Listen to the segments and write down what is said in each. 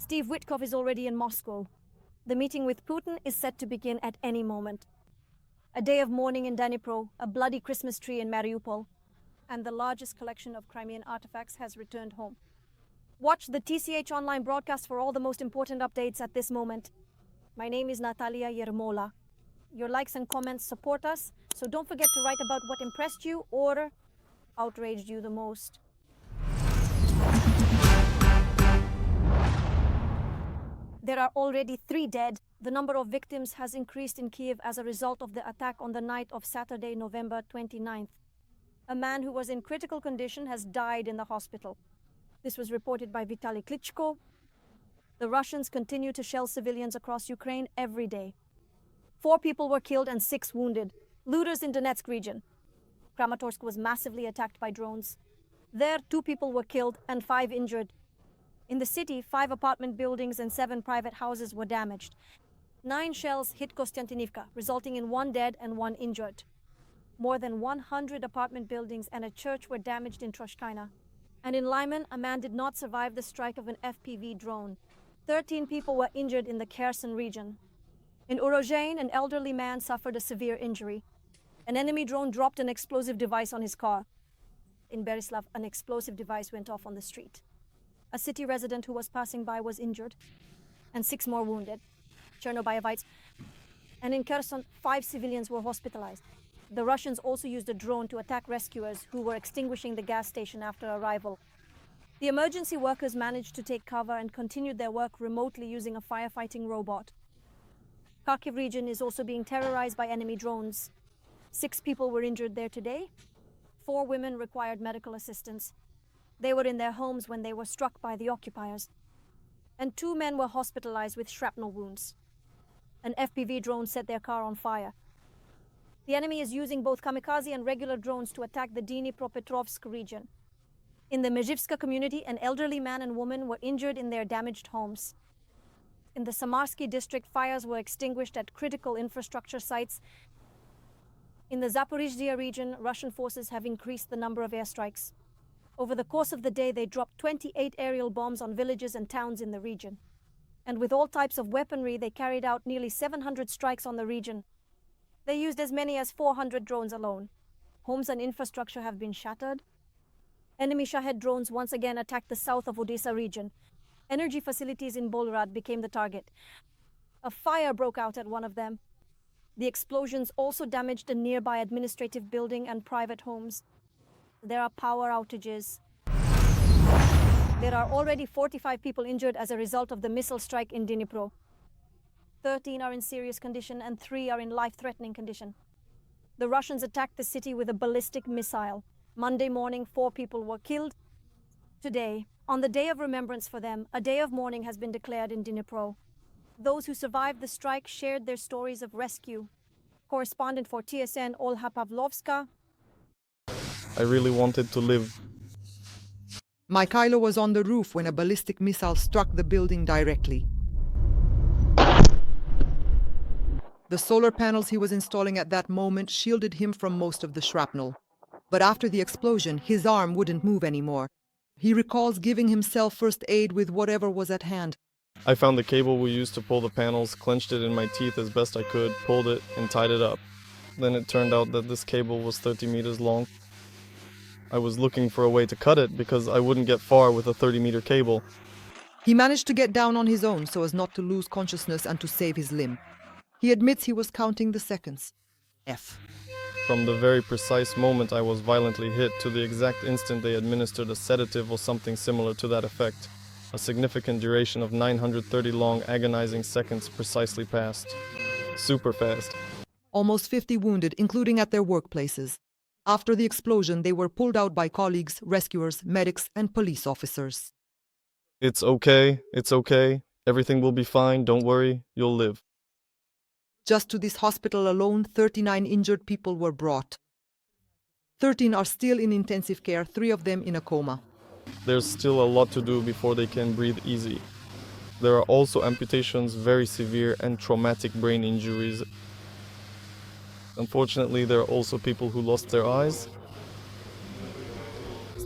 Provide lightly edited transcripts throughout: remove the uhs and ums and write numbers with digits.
Steve Witkoff is already in Moscow. The meeting with Putin is set to begin at any moment. A day of mourning in Dnipro, a bloody Christmas tree in Mariupol, and the largest collection of Crimean artifacts has returned home. Watch the TCH online broadcast for all the most important updates at this moment. My name is Natalia Yarmola. Your likes and comments support us, so don't forget to write about what impressed you or outraged you the most. There are already 3 dead. The number of victims has increased in Kyiv as a result of the attack on the night of Saturday, November 29th. A man who was in critical condition has died in the hospital. This was reported by Vitaly Klitschko. The Russians continue to shell civilians across Ukraine every day. 4 people were killed and 6 wounded. Looters in Donetsk region. Kramatorsk was massively attacked by drones. There, 2 people were killed and 5 injured. In the city, 5 apartment buildings and 7 private houses were damaged. 9 shells hit Kostiantynivka, resulting in 1 dead and 1 injured. More than 100 apartment buildings and a church were damaged in Troshkina. And in Lyman, a man did not survive the strike of an FPV drone. 13 people were injured in the Kherson region. In Urozhain, an elderly man suffered a severe injury. An enemy drone dropped an explosive device on his car. In Berislav, an explosive device went off on the street. A city resident who was passing by was injured, and 6 more wounded. Chernobylites. And in Kherson, 5 civilians were hospitalized. The Russians also used a drone to attack rescuers who were extinguishing the gas station after arrival. The emergency workers managed to take cover and continued their work remotely using a firefighting robot. Kharkiv region is also being terrorized by enemy drones. 6 people were injured there today. 4 women required medical assistance. They were in their homes when they were struck by the occupiers. And 2 men were hospitalized with shrapnel wounds. An FPV drone set their car on fire. The enemy is using both kamikaze and regular drones to attack the Dnipro Pokrovsk region. In the Mezhivska community, an elderly man and woman were injured in their damaged homes. In the Samarsky district, fires were extinguished at critical infrastructure sites. In the Zaporizhzhia region, Russian forces have increased the number of airstrikes. Over the course of the day, they dropped 28 aerial bombs on villages and towns in the region. And with all types of weaponry, they carried out nearly 700 strikes on the region. They used as many as 400 drones alone. Homes and infrastructure have been shattered. Enemy Shahed drones once again attacked the south of Odesa region. Energy facilities in Bolrad became the target. A fire broke out at one of them. The explosions also damaged a nearby administrative building and private homes. There are power outages. There are already 45 people injured as a result of the missile strike in Dnipro. 13 are in serious condition and 3 are in life-threatening condition. The Russians attacked the city with a ballistic missile. Monday morning, 4 people were killed. Today, on the day of remembrance for them, a day of mourning has been declared in Dnipro. Those who survived the strike shared their stories of rescue. Correspondent for TSN Olha Pavlovska. I really wanted to live. Mikhailo was on the roof when a ballistic missile struck the building directly. The solar panels he was installing at that moment shielded him from most of the shrapnel. But after the explosion, his arm wouldn't move anymore. He recalls giving himself first aid with whatever was at hand. I found the cable we used to pull the panels, clenched it in my teeth as best I could, pulled it, and tied it up. Then it turned out that this cable was 30 meters long. I was looking for a way to cut it because I wouldn't get far with a 30-meter cable. He managed to get down on his own so as not to lose consciousness and to save his limb. He admits he was counting the seconds. F. From the very precise moment I was violently hit to the exact instant they administered a sedative or something similar to that effect, a significant duration of 930 long agonizing seconds precisely passed. Super fast. Almost 50 wounded, including at their workplaces. After the explosion, they were pulled out by colleagues, rescuers, medics, and police officers. It's okay. Everything will be fine. Don't worry. You'll live. Just to this hospital alone, 39 injured people were brought. 13 are still in intensive care, 3 of them in a coma. There's still a lot to do before they can breathe easy. There are also amputations, very severe and traumatic brain injuries. Unfortunately, there are also people who lost their eyes.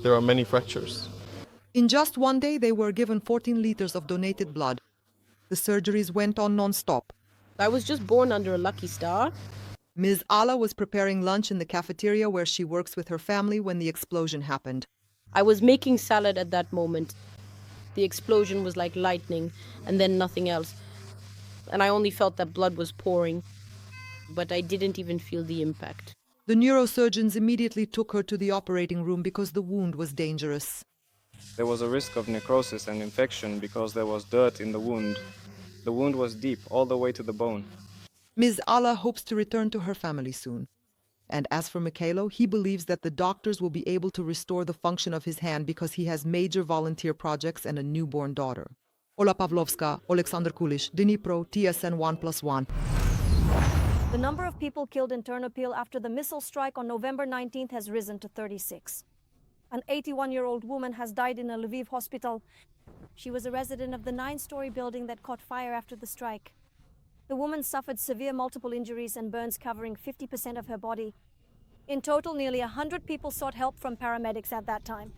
There are many fractures. In just one day, they were given 14 liters of donated blood. The surgeries went on non-stop. I was just born under a lucky star. Ms. Alla was preparing lunch in the cafeteria where she works with her family when the explosion happened. I was making salad at that moment. The explosion was like lightning, and then nothing else. And I only felt that blood was pouring, but I didn't even feel the impact. The neurosurgeons immediately took her to the operating room because the wound was dangerous. There was a risk of necrosis and infection because there was dirt in the wound. The wound was deep, all the way to the bone. Ms. Alla hopes to return to her family soon. And as for Mikhailo, he believes that the doctors will be able to restore the function of his hand because he has major volunteer projects and a newborn daughter. Ola Pavlovska, Alexander Kulish, Dnipro, TSN 1+1. The number of people killed in Ternopil after the missile strike on November 19th has risen to 36. An 81-year-old woman has died in a Lviv hospital. She was a resident of the 9-story building that caught fire after the strike. The woman suffered severe multiple injuries and burns covering 50% of her body. In total, nearly 100 people sought help from paramedics at that time.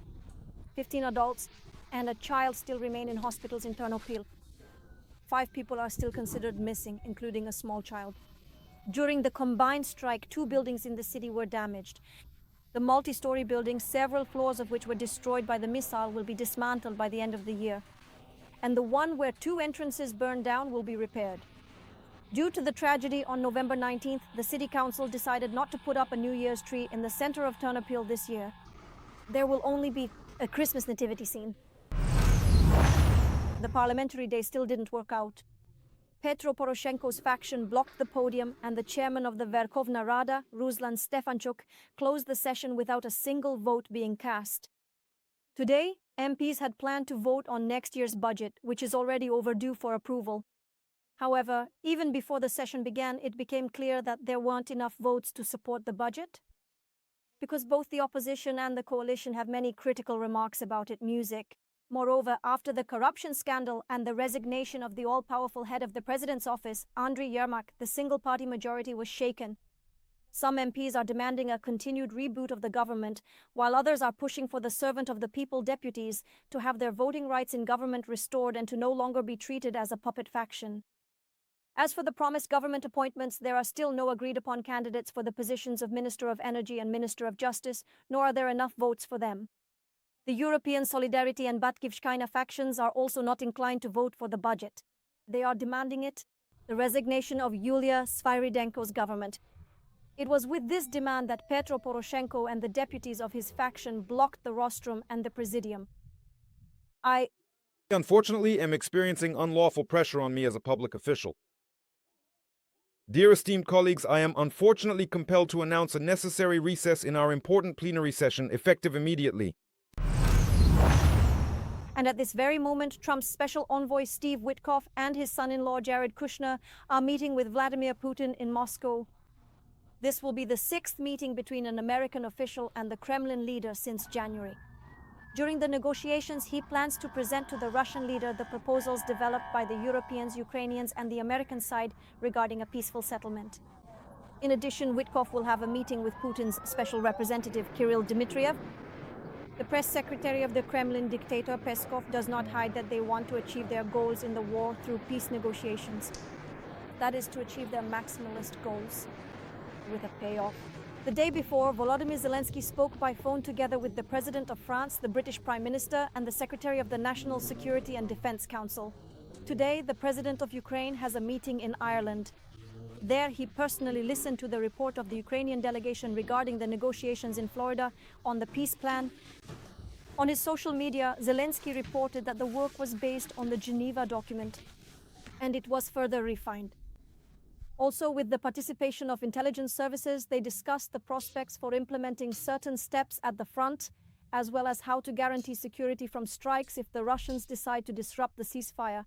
15 adults and a child still remain in hospitals in Ternopil. 5 people are still considered missing, including a small child. During the combined strike, 2 buildings in the city were damaged. The multi-story building, several floors of which were destroyed by the missile, will be dismantled by the end of the year. And the one where 2 entrances burned down will be repaired. Due to the tragedy on November 19th, the city council decided not to put up a New Year's tree in the center of Ternopil this year. There will only be a Christmas nativity scene. The parliamentary day still didn't work out. Petro Poroshenko's faction blocked the podium, and the chairman of the Verkhovna Rada, Ruslan Stefanchuk, closed the session without a single vote being cast. Today, MPs had planned to vote on next year's budget, which is already overdue for approval. However, even before the session began, it became clear that there weren't enough votes to support the budget. Because both the opposition and the coalition have many critical remarks about its music. Moreover, after the corruption scandal and the resignation of the all-powerful head of the president's office, Andriy Yermak, the single-party majority was shaken. Some MPs are demanding a continued reboot of the government, while others are pushing for the servant of the people deputies to have their voting rights in government restored and to no longer be treated as a puppet faction. As for the promised government appointments, there are still no agreed-upon candidates for the positions of Minister of Energy and Minister of Justice, nor are there enough votes for them. The European Solidarity and Batkivshchina factions are also not inclined to vote for the budget. They are demanding the resignation of Yulia Sviridenko's government. It was with this demand that Petro Poroshenko and the deputies of his faction blocked the rostrum and the presidium. I unfortunately am experiencing unlawful pressure on me as a public official. Dear esteemed colleagues, I am unfortunately compelled to announce a necessary recess in our important plenary session, effective immediately. And at this very moment, Trump's special envoy Steve Witkoff and his son-in-law Jared Kushner are meeting with Vladimir Putin in Moscow. This will be the 6th meeting between an American official and the Kremlin leader since January. During the negotiations, he plans to present to the Russian leader the proposals developed by the Europeans, Ukrainians, and the American side regarding a peaceful settlement. In addition, Witkoff will have a meeting with Putin's special representative, Kirill Dmitriev. The press secretary of the Kremlin dictator, Peskov, does not hide that they want to achieve their goals in the war through peace negotiations. That is to achieve their maximalist goals with a payoff. The day before, Volodymyr Zelensky spoke by phone together with the President of France, the British Prime Minister, and the Secretary of the National Security and Defense Council. Today, the President of Ukraine has a meeting in Ireland. There, he personally listened to the report of the Ukrainian delegation regarding the negotiations in Florida on the peace plan. On his social media, Zelensky reported that the work was based on the Geneva document, and it was further refined. Also, with the participation of intelligence services, they discussed the prospects for implementing certain steps at the front, as well as how to guarantee security from strikes if the Russians decide to disrupt the ceasefire.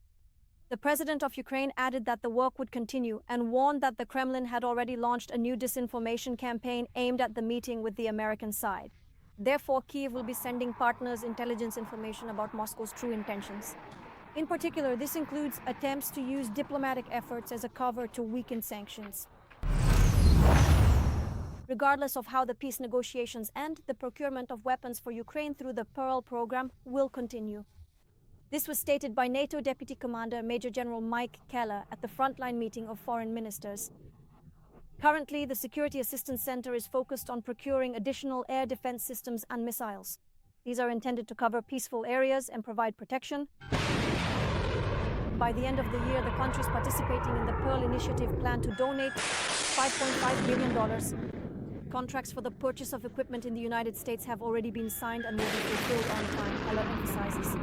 The president of Ukraine added that the work would continue and warned that the Kremlin had already launched a new disinformation campaign aimed at the meeting with the American side. Therefore, Kyiv will be sending partners intelligence information about Moscow's true intentions. In particular, this includes attempts to use diplomatic efforts as a cover to weaken sanctions. Regardless of how the peace negotiations end, the procurement of weapons for Ukraine through the PURL program will continue. This was stated by NATO Deputy Commander Major General Mike Keller at the frontline meeting of foreign ministers. Currently, the Security Assistance Center is focused on procuring additional air defense systems and missiles. These are intended to cover peaceful areas and provide protection. By the end of the year, the countries participating in the PURL initiative plan to donate $5.5 billion. Contracts for the purchase of equipment in the United States have already been signed and will be fulfilled on time, Keller emphasizes.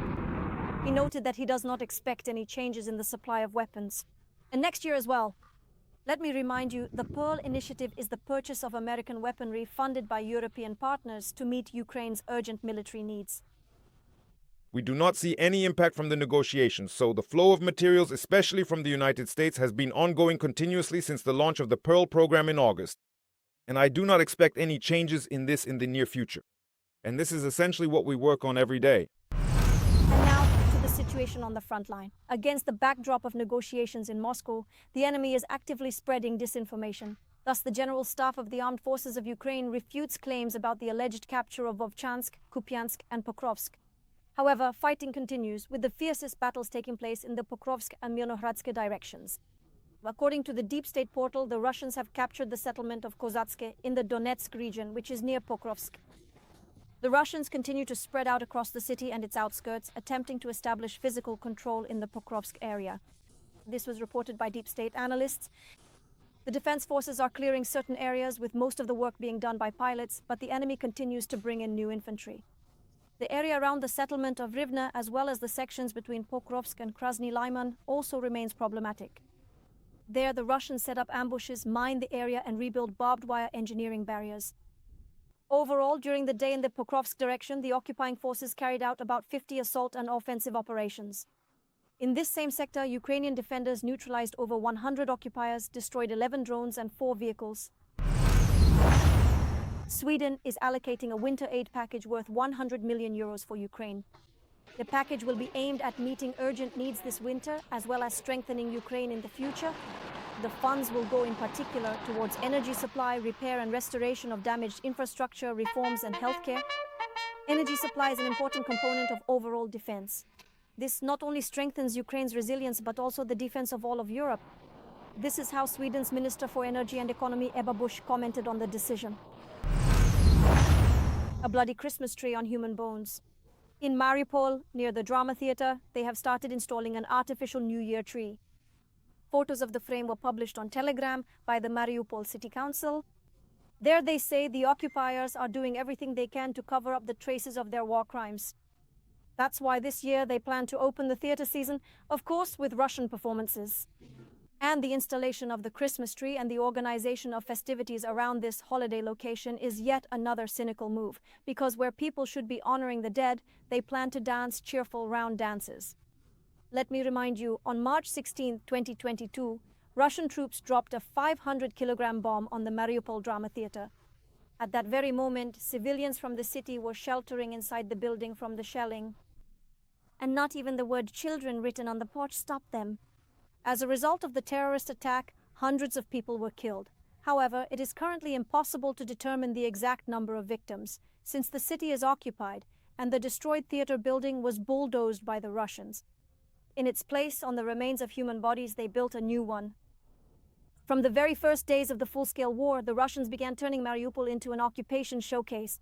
He noted that he does not expect any changes in the supply of weapons. And next year as well. Let me remind you, the PURL initiative is the purchase of American weaponry funded by European partners to meet Ukraine's urgent military needs. We do not see any impact from the negotiations, so the flow of materials, especially from the United States, has been ongoing continuously since the launch of the PURL program in August. And I do not expect any changes in this in the near future. And this is essentially what we work on every day. And now to the situation on the front line. Against the backdrop of negotiations in Moscow, the enemy is actively spreading disinformation. Thus, the General Staff of the Armed Forces of Ukraine refutes claims about the alleged capture of Vovchansk, Kupiansk, and Pokrovsk. However, fighting continues, with the fiercest battles taking place in the Pokrovsk and Mirnohradske directions. According to the DeepState portal, the Russians have captured the settlement of Kozatske in the Donetsk region, which is near Pokrovsk. The Russians continue to spread out across the city and its outskirts, attempting to establish physical control in the Pokrovsk area. This was reported by DeepState analysts. The defense forces are clearing certain areas, with most of the work being done by pilots, but the enemy continues to bring in new infantry. The area around the settlement of Rivne, as well as the sections between Pokrovsk and Krasny Lyman, also remains problematic. There, the Russians set up ambushes, mine the area, and rebuild barbed wire engineering barriers. Overall, during the day in the Pokrovsk direction, the occupying forces carried out about 50 assault and offensive operations. In this same sector, Ukrainian defenders neutralized over 100 occupiers, destroyed 11 drones and 4 vehicles. Sweden is allocating a winter aid package worth 100 million euros for Ukraine. The package will be aimed at meeting urgent needs this winter, as well as strengthening Ukraine in the future. The funds will go in particular towards energy supply, repair and restoration of damaged infrastructure, reforms and healthcare. Energy supply is an important component of overall defense. This not only strengthens Ukraine's resilience, but also the defense of all of Europe. This is how Sweden's Minister for Energy and Economy, Ebba Busch, commented on the decision. A bloody Christmas tree on human bones. In Mariupol, near the Drama Theater, they have started installing an artificial New Year tree. Photos of the frame were published on Telegram by the Mariupol City Council. There they say the occupiers are doing everything they can to cover up the traces of their war crimes. That's why this year they plan to open the theater season, of course, with Russian performances. And the installation of the Christmas tree and the organization of festivities around this holiday location is yet another cynical move, because where people should be honoring the dead, they plan to dance cheerful round dances. Let me remind you, on March 16, 2022, Russian troops dropped a 500-kilogram bomb on the Mariupol Drama Theater. At that very moment, civilians from the city were sheltering inside the building from the shelling. And not even the word children written on the porch stopped them. As a result of the terrorist attack, hundreds of people were killed. However, it is currently impossible to determine the exact number of victims, since the city is occupied and the destroyed theater building was bulldozed by the Russians. In its place, on the remains of human bodies, they built a new one. From the very first days of the full-scale war, the Russians began turning Mariupol into an occupation showcase.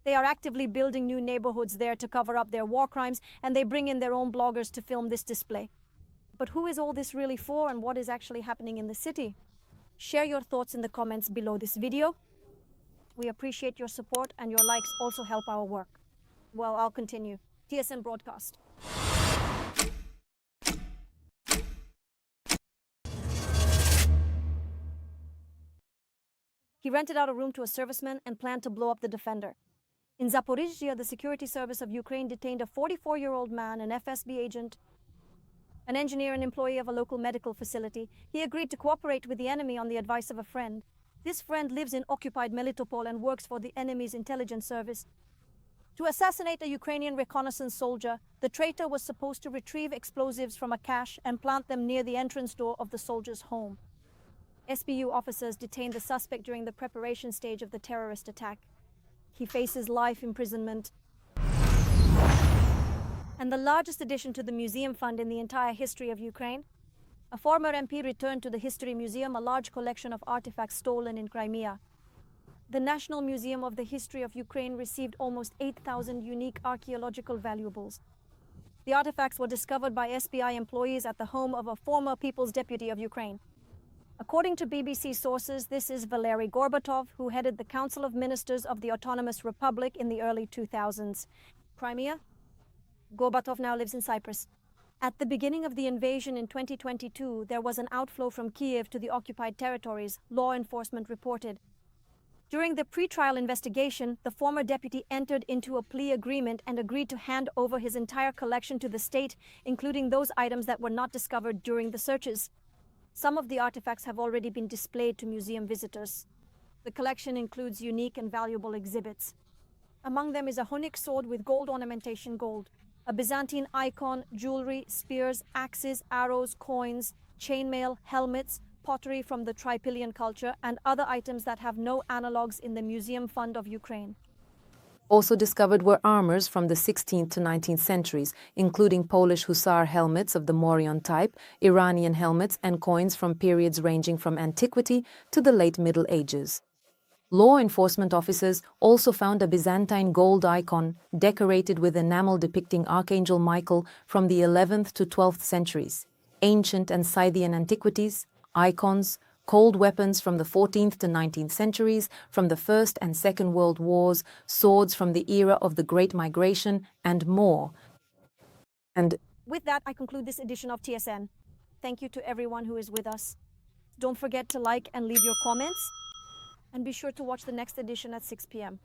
They are actively building new neighborhoods there to cover up their war crimes, and they bring in their own bloggers to film this display. But who is all this really for, and what is actually happening in the city? Share your thoughts in the comments below this video. We appreciate your support, and your likes also help our work. Well, I'll continue. TSN broadcast. He rented out a room to a serviceman and planned to blow up the defender. In Zaporizhzhia, the security service of Ukraine detained a 44-year-old man, an FSB agent, an engineer and employee of a local medical facility. He agreed to cooperate with the enemy on the advice of a friend. This friend lives in occupied Melitopol and works for the enemy's intelligence service. To assassinate a Ukrainian reconnaissance soldier, the traitor was supposed to retrieve explosives from a cache and plant them near the entrance door of the soldier's home. SBU officers detained the suspect during the preparation stage of the terrorist attack. He faces life imprisonment. And the largest addition to the museum fund in the entire history of Ukraine, a former MP returned to the History Museum a large collection of artifacts stolen in Crimea. The National Museum of the History of Ukraine received almost 8,000 unique archaeological valuables. The artifacts were discovered by SBI employees at the home of a former People's Deputy of Ukraine. According to BBC sources, this is Valery Gorbatov, who headed the Council of Ministers of the Autonomous Republic in the early 2000s. Crimea? Gorbatov now lives in Cyprus. At the beginning of the invasion in 2022, there was an outflow from Kyiv to the occupied territories, law enforcement reported. During the pre-trial investigation, the former deputy entered into a plea agreement and agreed to hand over his entire collection to the state, including those items that were not discovered during the searches. Some of the artifacts have already been displayed to museum visitors. The collection includes unique and valuable exhibits. Among them is a Hunnic sword with gold ornamentation a Byzantine icon, jewelry, spears, axes, arrows, coins, chainmail, helmets, pottery from the Trypillian culture, and other items that have no analogues in the Museum Fund of Ukraine. Also discovered were armors from the 16th to 19th centuries, including Polish hussar helmets of the Morion type, Iranian helmets, and coins from periods ranging from antiquity to the late Middle Ages. Law enforcement officers also found a Byzantine gold icon decorated with enamel depicting Archangel Michael from the 11th to 12th centuries, ancient and Scythian antiquities, icons, cold weapons from the 14th to 19th centuries, from the First and Second World Wars, swords from the era of the Great Migration, and more. And with that, I conclude this edition of TSN. Thank you to everyone who is with us. Don't forget to like and leave your comments, and be sure to watch the next edition at 6 p.m.